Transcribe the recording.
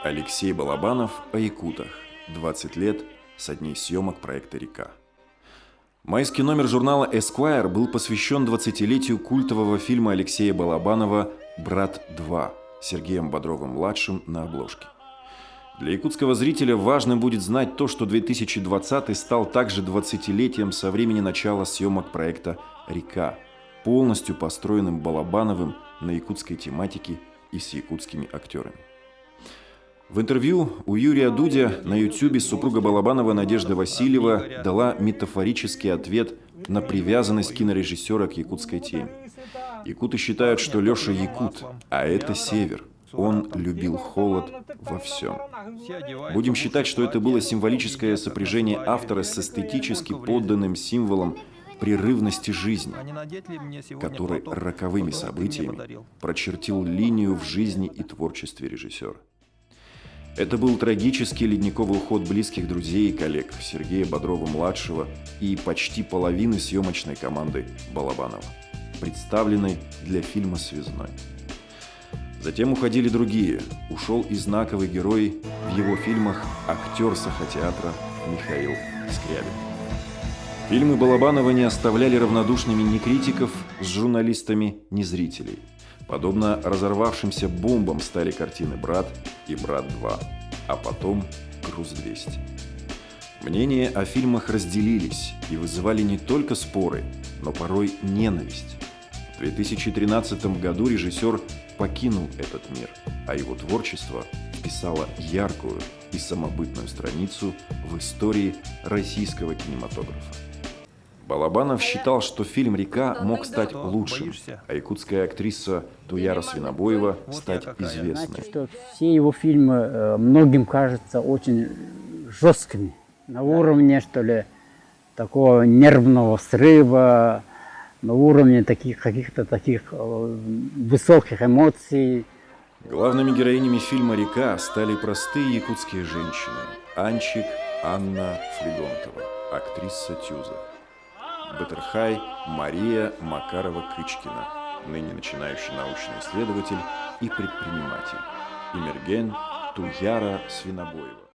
Алексей Балабанов о якутах. 20 лет со дней съемок проекта «Река». Майский номер журнала Esquire был посвящен 20-летию культового фильма Алексея Балабанова «Брат 2» с Сергеем Бодровым-младшим на обложке. Для якутского зрителя важно будет знать то, что 2020 стал также 20-летием со времени начала съемок проекта «Река», полностью построенным Балабановым на якутской тематике и с якутскими актерами. В интервью у Юрия Дудя на YouTube супруга Балабанова Надежда Васильева дала метафорический ответ на привязанность кинорежиссера к якутской теме. Якуты считают, что Леша якут, а это север. Он любил холод во всем. Будем считать, что это было символическое сопряжение автора с эстетически подданным символом прерывности жизни, который роковыми событиями прочертил линию в жизни и творчестве режиссера. Это был трагический ледниковый уход близких друзей и коллег Сергея Бодрова-младшего и почти половины съемочной команды Балабанова, представленной для фильма «Связной». Затем уходили другие. Ушел и знаковый герой в его фильмах актер Сахатеатра Михаил Скрябин. Фильмы Балабанова не оставляли равнодушными ни критиков с журналистами, ни зрителей. Подобно разорвавшимся бомбам стали картины «Брат» и «Брат 2», а потом «Груз-200». Мнения о фильмах разделились и вызывали не только споры, но порой ненависть. В 2013 году режиссер покинул этот мир, а его творчество вписало яркую и самобытную страницу в истории российского кинематографа. Балабанов считал, что фильм «Река» мог стать лучшим, а якутская актриса Туяра Свинобоева стать известной. Что все его фильмы многим кажутся очень жесткими, на уровне, что ли, такого нервного срыва, на уровне каких-то таких высоких эмоций. Главными героинями фильма «Река» стали простые якутские женщины – Анчик Анна Флегонтова, актриса Тюза, Батырхай Мария Макарова-Кычкина, ныне начинающий научный исследователь и предприниматель, Имерген Туяра Свинобоева.